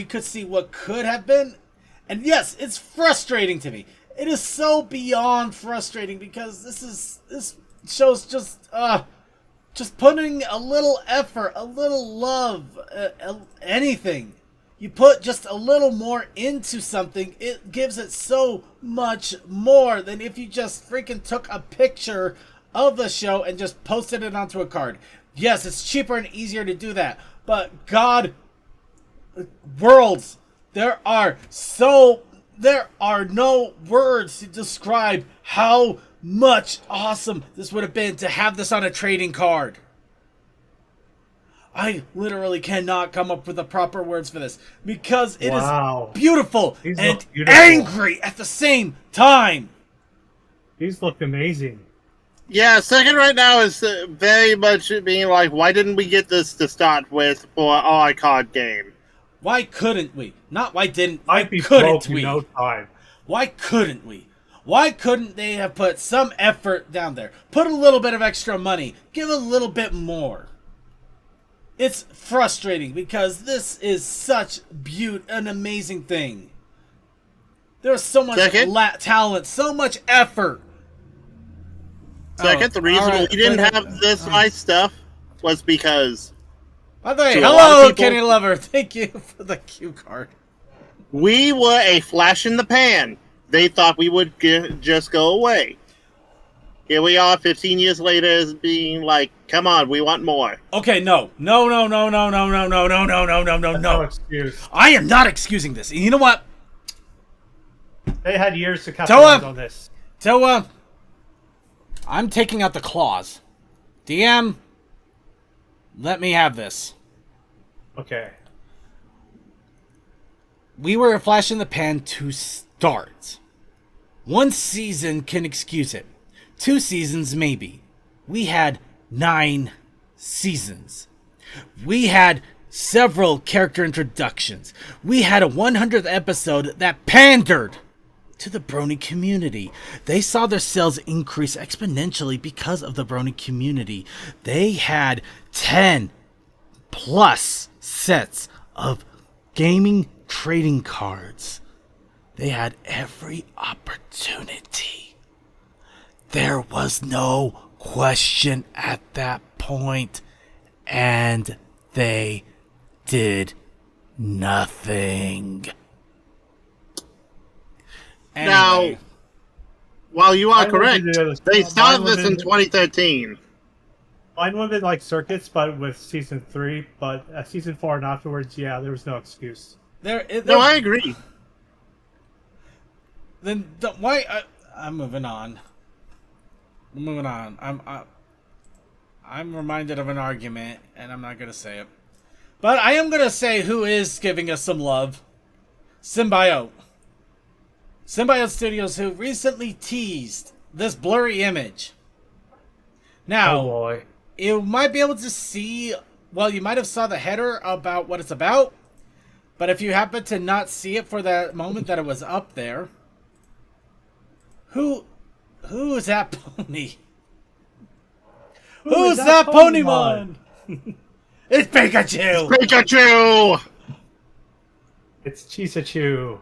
could see what could have been. And yes, it's frustrating to me. It is so beyond frustrating because this show's just putting a little effort, a little love, anything. You put just a little more into something, it gives it so much more than if you just freaking took a picture of the show and just posted it onto a card. Yes, it's cheaper and easier to do that, but God, worlds, there are no words to describe how much awesome this would have been to have this on a trading card. I literally cannot come up with the proper words for this because it is beautiful and angry at the same time. These look amazing. Yeah, second right now is very much being like, why didn't we get this to start with for our card game? Why couldn't we? Not why didn't. Why couldn't we? No time. Why couldn't we? Why couldn't they have put some effort down there? Put a little bit of extra money. Give a little bit more. It's frustrating because this is such an amazing thing. There's so much talent, so much effort. Second, the reason we didn't have this nice stuff was because... By the way, hello, Kenny Lover. Thank you for the cue card. We were a flash in the pan. They thought we would just go away. Here we are 15 years later being like, come on, we want more. Okay, no. No excuse. I am not excusing this. You know what? They had years to capitalize on this. Toa, I'm taking out the claws. DM, let me have this. Okay. We were a flash in the pan to start. 1 season can excuse it. 2 seasons, maybe. We had 9 seasons. We had several character introductions. We had a 100th episode that pandered to the Brony community. They saw their sales increase exponentially because of the Brony community. They had 10 plus sets of gaming trading cards. They had every opportunity. There was no question at that point, and they did nothing. Anyway. Now, while you are correct, they started this in 2013. Mine would have been like circuits, but with season 3. But season 4 and afterwards, yeah, there was no excuse. No, I agree. Then why? I'm moving on. I'm reminded of an argument, and I'm not gonna say it, but I am gonna say who is giving us some love. Symbiote Studios, who recently teased this blurry image. Now, oh boy. You might be able to see. Well, you might have saw the header about what it's about, but if you happen to not see it for that moment that it was up there. Who is that pony? Who's that Ponymon? It's Pikachu! It's Pikachu! It's Chisachu.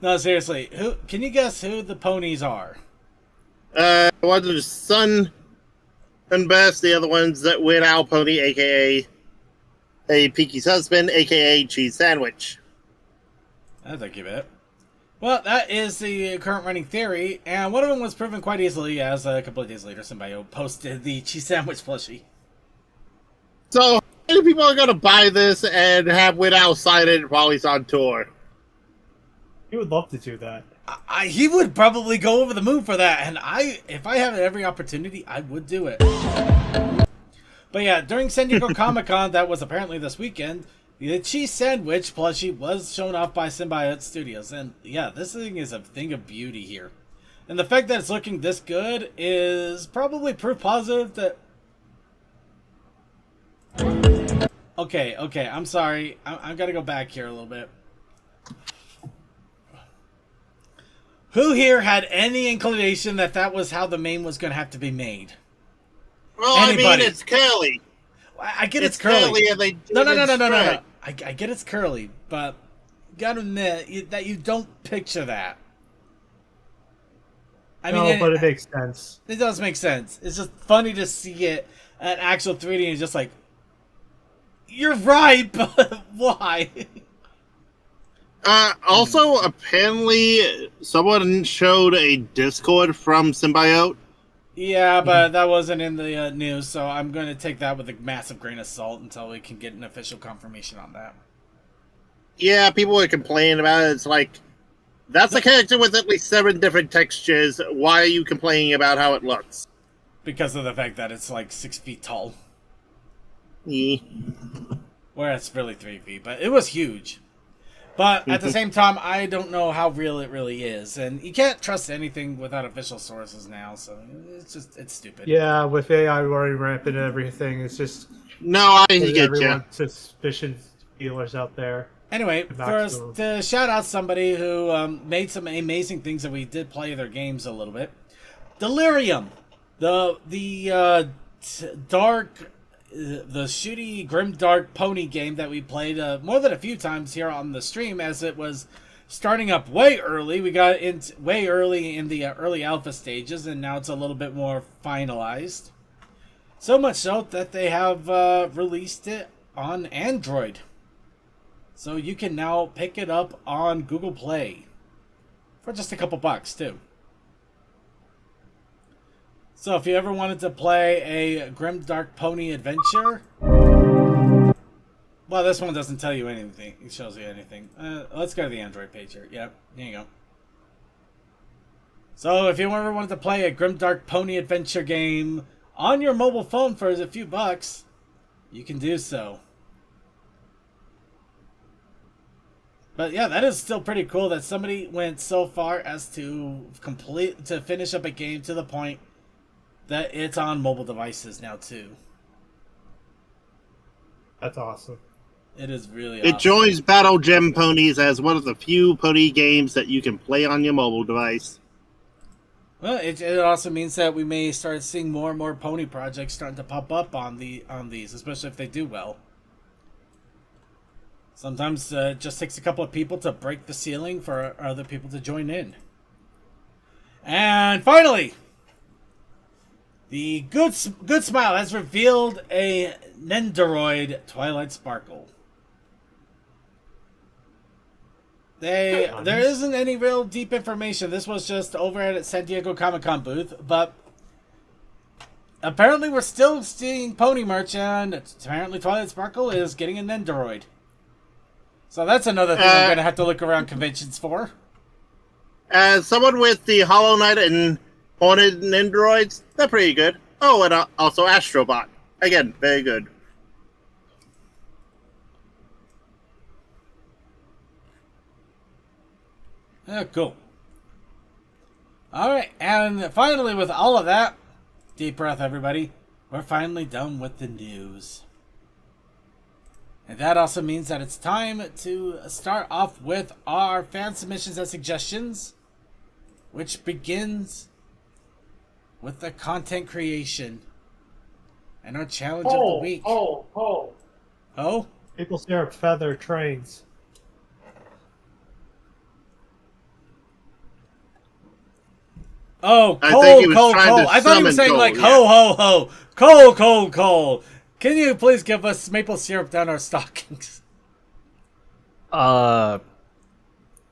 No, seriously. Who? Can you guess who the ponies are? One is Sun and Best, the other one's that Weird Owl Pony, aka a Peaky's husband, aka Cheese Sandwich. I'll give it. Well, that is the current running theory, and one of them was proven quite easily as a couple of days later Symbiote posted the cheese sandwich plushie. So, how many people are going to buy this and have Weird Owl sign it while he's on tour? He would love to do that. He would probably go over the moon for that, and if I had every opportunity, I would do it. But yeah, during San Diego Comic-Con, that was apparently this weekend, the cheese sandwich plushie was shown off by Symbiote Studios, and yeah, this thing is a thing of beauty here. And the fact that it's looking this good is probably proof positive that... Okay, I'm sorry. I'm gonna go back here a little bit. Who here had any inclination that that was how the mane was gonna have to be made? Well, anybody? I mean, it's curly. I get it's curly. And they No. I get it's curly, but you gotta admit that you don't picture that. I mean, but it makes sense. It does make sense. It's just funny to see it at actual 3D and just like, you're right, but why? Also, apparently, someone showed a Discord from Symbiote. Yeah, but that wasn't in the news, so I'm going to take that with a massive grain of salt until we can get an official confirmation on that. Yeah, people were complaining about it. It's like, that's a character with at least 7 different textures. Why are you complaining about how it looks? Because of the fact that it's like 6 feet tall. Yeah. Where it's really 3 feet, but it was huge. But at the same time, I don't know how real it really is. And you can't trust anything without official sources now, so it's stupid. Yeah, with AI running rampant and everything, it's just... No, I get you. Suspicion dealers out there. Anyway, first, to shout out somebody who made some amazing things, and we did play their games a little bit. Delirium! The shooty, grimdark pony game that we played more than a few times here on the stream, as it was starting up way early. We got into way early in the early alpha stages, and now it's a little bit more finalized. So much so that they have released it on Android. So you can now pick it up on Google Play for just a couple bucks, too. So if you ever wanted to play a grimdark pony adventure... Well, this one doesn't tell you anything. It shows you anything. Let's go to the Android page here. Yep, here you go. So if you ever wanted to play a grimdark pony adventure game on your mobile phone for a few bucks, you can do so. But yeah, that is still pretty cool that somebody went so far as to finish up a game to the point that it's on mobile devices now too. That's awesome. It is really awesome. It joins Battle Gem Ponies as one of the few pony games that you can play on your mobile device. Well, it also means that we may start seeing more and more pony projects starting to pop up on these, especially if they do well. Sometimes it just takes a couple of people to break the ceiling for other people to join in. And finally, the Good Smile has revealed a Nendoroid Twilight Sparkle. There isn't any real deep information. This was just over at San Diego Comic-Con booth, but apparently we're still seeing pony merch, and apparently Twilight Sparkle is getting a Nendoroid. So that's another thing I'm going to have to look around conventions for. As someone with the Hollow Knight and Haunted Nendoroids, they're pretty good. Oh, and also Astrobot. Again, very good. Oh, cool. Alright, and finally with all of that, deep breath everybody, we're finally done with the news. And that also means that it's time to start off with our fan submissions and suggestions, which begins with the content creation and our challenge of the week. Oh. Maple syrup feather trains. Oh, I Cole. I thought he was saying Cole, like, yeah. ho. Cole. Can you please give us maple syrup down our stockings?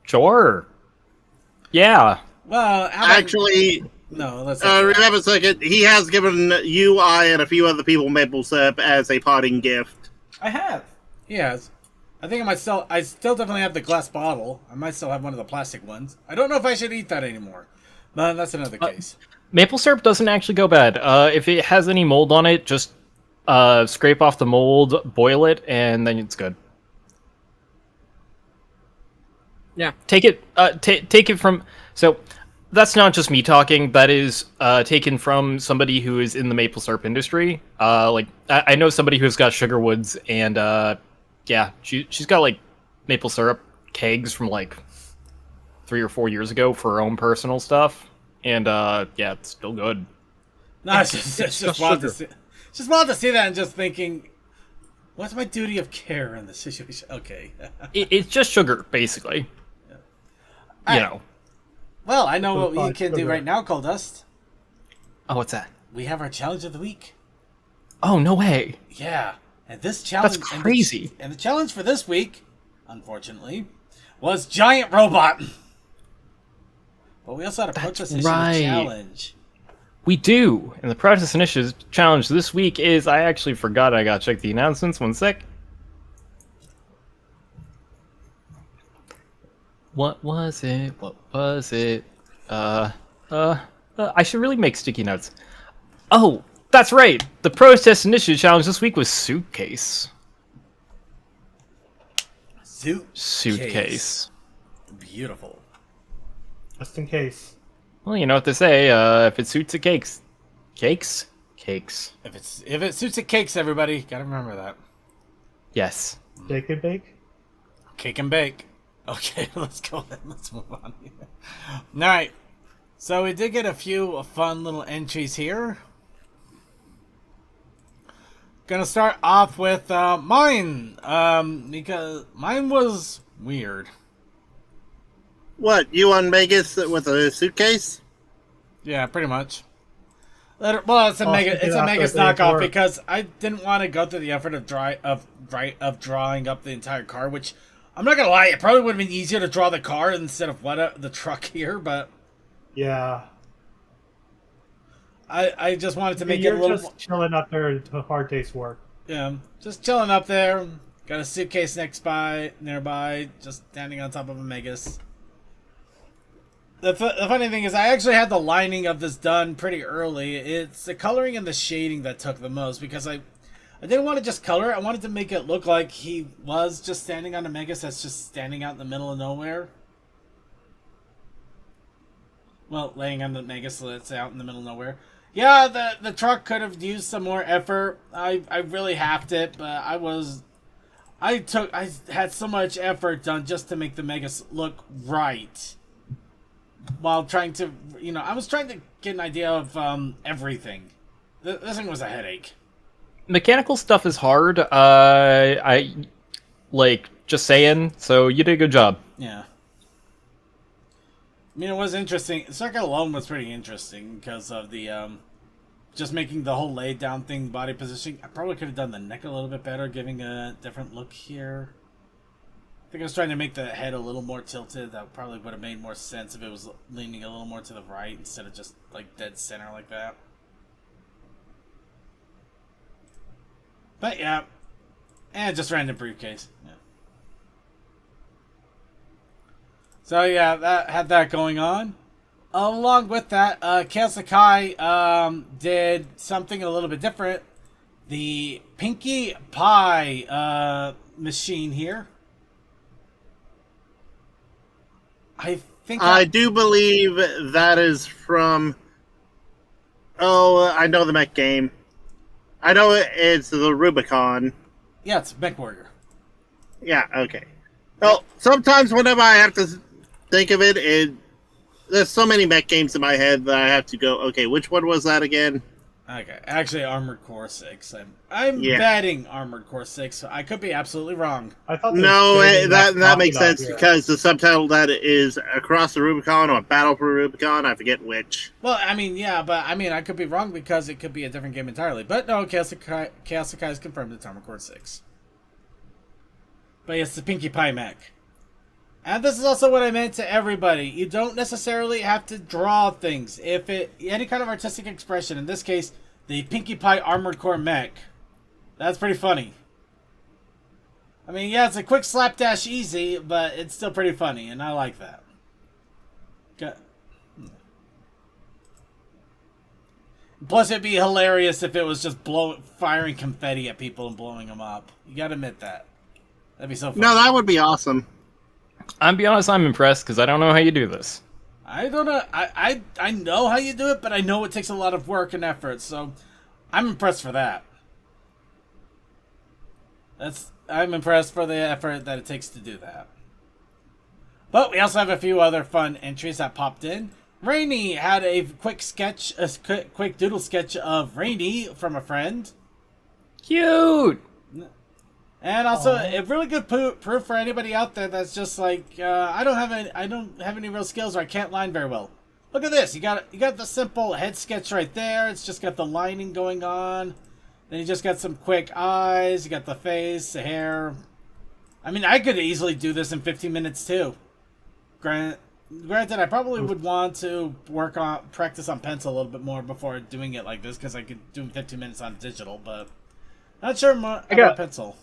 Sure. Yeah. Well, Actually, no, let's remember a second, he has given you, I, and a few other people maple syrup as a parting gift. I have. Yes. I think I still definitely have the glass bottle. I might still have one of the plastic ones. I don't know if I should eat that anymore. But that's another case. Maple syrup doesn't actually go bad. If it has any mold on it, just scrape off the mold, boil it, and then it's good. Yeah. Take it from... So, that's not just me talking. That is taken from somebody who is in the maple syrup industry. I know somebody who's got sugar woods, and yeah, she's got like maple syrup kegs from like 3 or 4 years ago for her own personal stuff, and yeah, it's still good. No, it's just wild to see. Just wild to see that and just thinking, what's my duty of care in this situation? Okay. It's just sugar, basically. Yeah. You know. Well, I know what we can do right now, Coldust. Oh, what's that? We have our challenge of the week. Oh, no way. Yeah. And this challenge... That's crazy. And the challenge for this week, unfortunately, was Giant Robot. But we also had a protest initiative challenge. We do. And the protest initiative challenge this week is... I actually forgot. I gotta check the announcements. 1 sec. What was it? I should really make sticky notes. Oh, that's right. The protest initiative challenge this week was Suitcase. Suitcase. Beautiful. Just in case. Well, you know what they say. If it suits, it cakes. Cakes. If it suits, it cakes. Everybody, gotta remember that. Yes. Bake and bake. Cake and bake. Okay, let's go then. Let's move on. Alright. So we did get a few fun little entries here. Gonna start off with mine. Because mine was weird. What, you on Vegas with a suitcase? Yeah, pretty much. Well, it's a Megas knockoff because I didn't want to go through the effort of drawing up the entire car, which I'm not gonna lie, it probably would have been easier to draw the car instead of the truck here, but yeah, I just wanted to make it a little. Just chilling up there until hard day's work. Yeah, just chilling up there. Got a suitcase nearby, just standing on top of a Megas. The funny thing is, I actually had the lining of this done pretty early. It's the coloring and the shading that took the most because I didn't want to just color it. I wanted to make it look like he was just standing on a Megas that's just standing out in the middle of nowhere. Well, laying on the Megas that's out in the middle of nowhere. Yeah, the truck could have used some more effort. I really halved it, but I had so much effort done just to make the Megas look right while trying to, I was trying to get an idea of everything. This thing was a headache. Mechanical stuff is hard. Just saying. So you did a good job. Yeah. I mean, it was interesting. Circuit alone was pretty interesting because of the just making the whole lay down thing, body positioning. I probably could have done the neck a little bit better, giving a different look here. I think I was trying to make the head a little more tilted. That probably would have made more sense if it was leaning a little more to the right instead of just like dead center like that. But yeah, and just random briefcase. Yeah. So yeah, that had that going on. Along with that, Kale Sakai did something a little bit different. The Pinkie Pie machine here. I do believe that is from. Oh, I know the mech game. I know it's the Rubicon. Yeah, it's Mech Warrior. Yeah, okay. Well, sometimes whenever I have to think of it, there's so many mech games in my head that I have to go, okay, which one was that again? Okay, actually Armored Core 6. I'm betting Armored Core 6. I could be absolutely wrong. I thought that makes sense because the subtitle that is Across the Rubicon or Battle for Rubicon, I forget which. Well, I mean, yeah, but I mean, I could be wrong because it could be a different game entirely. But no, Chaos Sakai is confirmed it's Armored Core 6. But it's the Pinkie Pie mech. And this is also what I meant to everybody. You don't necessarily have to draw things. If any kind of artistic expression, in this case, the Pinkie Pie Armored Core mech, that's pretty funny. I mean, yeah, it's a quick slapdash easy, but it's still pretty funny, and I like that. Plus, it'd be hilarious if it was just firing confetti at people and blowing them up. You gotta admit that. That'd be so funny. No, that would be awesome. I'll be honest, I'm impressed because I don't know how you do this. I don't know. I know how you do it, but I know it takes a lot of work and effort, so I'm impressed for that. I'm impressed for the effort that it takes to do that. But we also have a few other fun entries that popped in. Rainy had a quick doodle sketch of Rainy from a friend. Cute! And also, a really good proof for anybody out there that's just like, I don't have any real skills, or I can't line very well. Look at this. You got the simple head sketch right there. It's just got the lining going on. Then you just got some quick eyes. You got the face, the hair. I mean, I could easily do this in 15 minutes too. Granted, I probably would want to practice on pencil a little bit more before doing it like this, because I could do 15 minutes on digital, but not sure about pencil.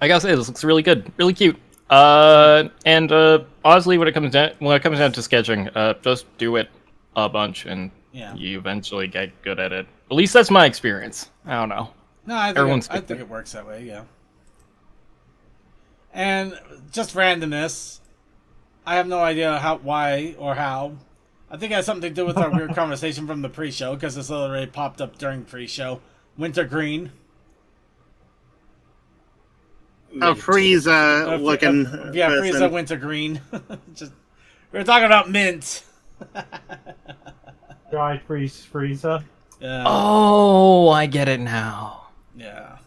I gotta say, this looks really good, really cute. Honestly, when it comes down to sketching, just do it a bunch, and you eventually get good at it. At least that's my experience. I don't know. No, I think it works that way. Yeah. And just randomness. I have no idea why or how. I think it has something to do with our weird conversation from the pre-show, because this already popped up during pre-show. Wintergreen. A Frieza looking. Frieza Wintergreen. We were talking about mint. Dried Frieza. Yeah. Oh, I get it now. Yeah.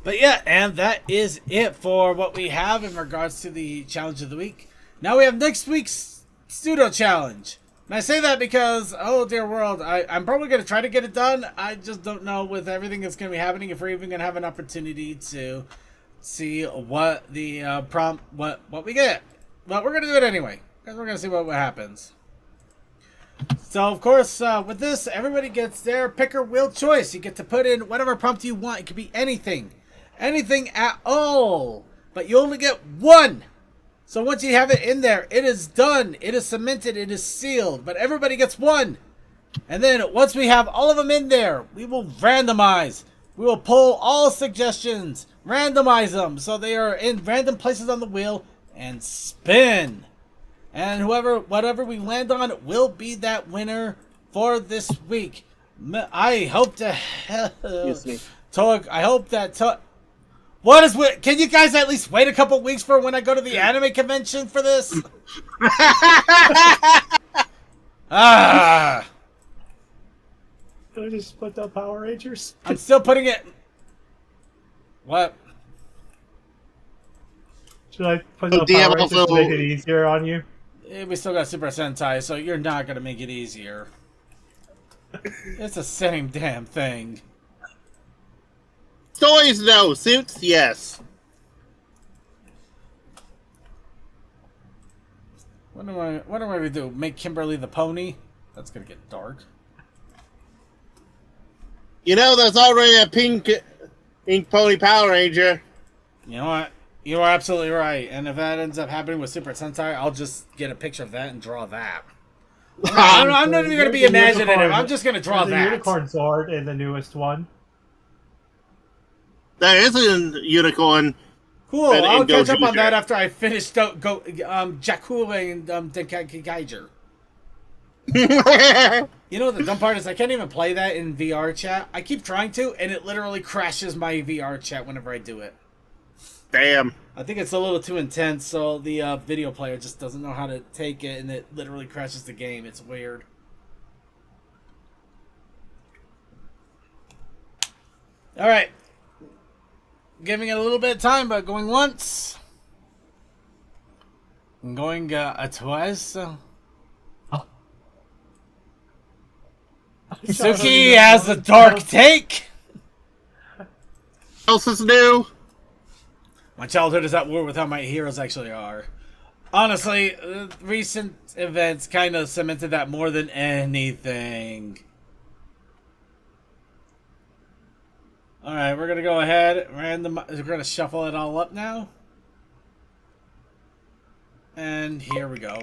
But yeah, and that is it for what we have in regards to the challenge of the week. Now we have next week's pseudo challenge. And I say that because, oh dear world, I'm probably going to try to get it done. I just don't know with everything that's going to be happening if we're even going to have an opportunity to see what the what we get. But we're going to do it anyway, because we're going to see what happens. So, of course, with this, everybody gets their picker wheel choice. You get to put in whatever prompt you want. It could be anything. Anything at all. But you only get one. So once you have it in there, it is done. It is cemented. It is sealed. But everybody gets one. And then once we have all of them in there, we will randomize. We will pull all suggestions. Randomize them so they are in random places on the wheel. And spin. And whatever we land on will be that winner for this week. I hope to... Excuse me. I hope that... What is what? Can you guys at least wait a couple weeks for when I go to the anime convention for this? Ah! Did I just put down Power Rangers? I'm still putting it. What? Should I put down Power Rangers to make it easier on you? We still got Super Sentai, so you're not gonna make it easier. It's the same damn thing. Stories, no. Suits, yes. What am I gonna do? Make Kimberly the pony? That's gonna get dark. You know, there's already a pink pony Power Ranger. You know what? You are absolutely right. And if that ends up happening with Super Sentai, I'll just get a picture of that and draw that. I'm not even going to be imaginative. I'm just going to draw that. There's a unicorn Zord in the newest one. There is a unicorn. Cool. I'll catch up on that after I finish Jakku and Denkai Geiger. You know the dumb part is I can't even play that in VR chat. I keep trying to, and it literally crashes my VR chat whenever I do it. Damn. I think it's a little too intense, so the video player just doesn't know how to take it, and it literally crashes the game. It's weird. Alright. Giving it a little bit of time, but going once. Going twice. Suki has a dark take. Else is new. My childhood is at war with how my heroes actually are. Honestly, recent events kind of cemented that more than anything. Alright, we're going to go ahead. We're going to shuffle it all up now. And here we go.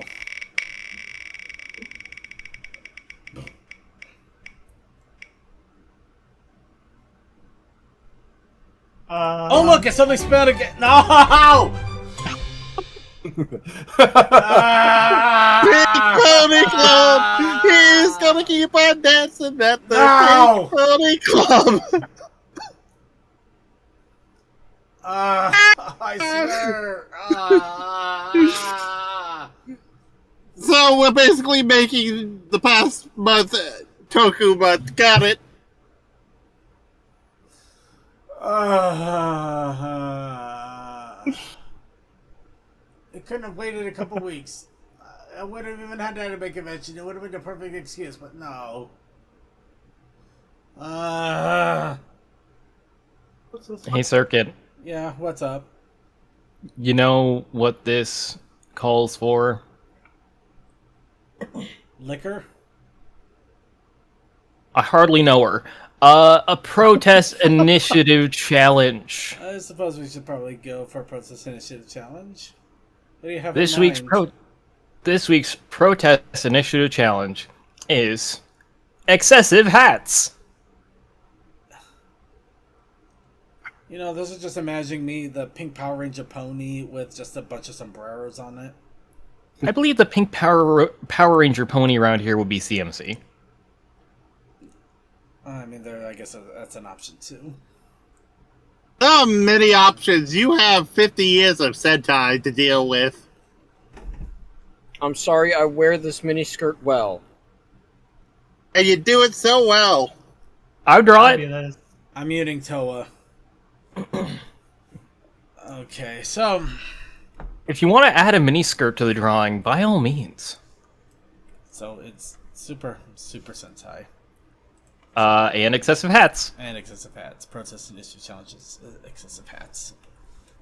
Oh look, it's something spelled again. No! Pink Pony Club! He's gonna keep on dancing at the Pink Pony Club! I swear. So we're basically making the past month Toku month. Got it. It couldn't have waited a couple weeks. I wouldn't have even had that anime convention. It would have been the perfect excuse, but no. Hey, Circuit. Yeah, what's up? You know what this calls for? Liquor? I hardly know her. A protest initiative challenge. I suppose we should probably go for a protest initiative challenge. What do you have This in week's mind? This week's protest initiative challenge is excessive hats. You know, this is just imagining me, the pink Power Ranger pony with just a bunch of sombreros on it. I believe the pink Power Ranger pony around here would be CMC. I mean, I guess that's an option too. There are many options. You have 50 years of Sentai to deal with. I'm sorry, I wear this miniskirt well. And you do it so well. I'll draw it. I'm muting Toa. Okay, so... If you want to add a miniskirt to the drawing, by all means. So it's Super Sentai. And excessive hats. And excessive hats. Protest initiative challenges. Excessive hats.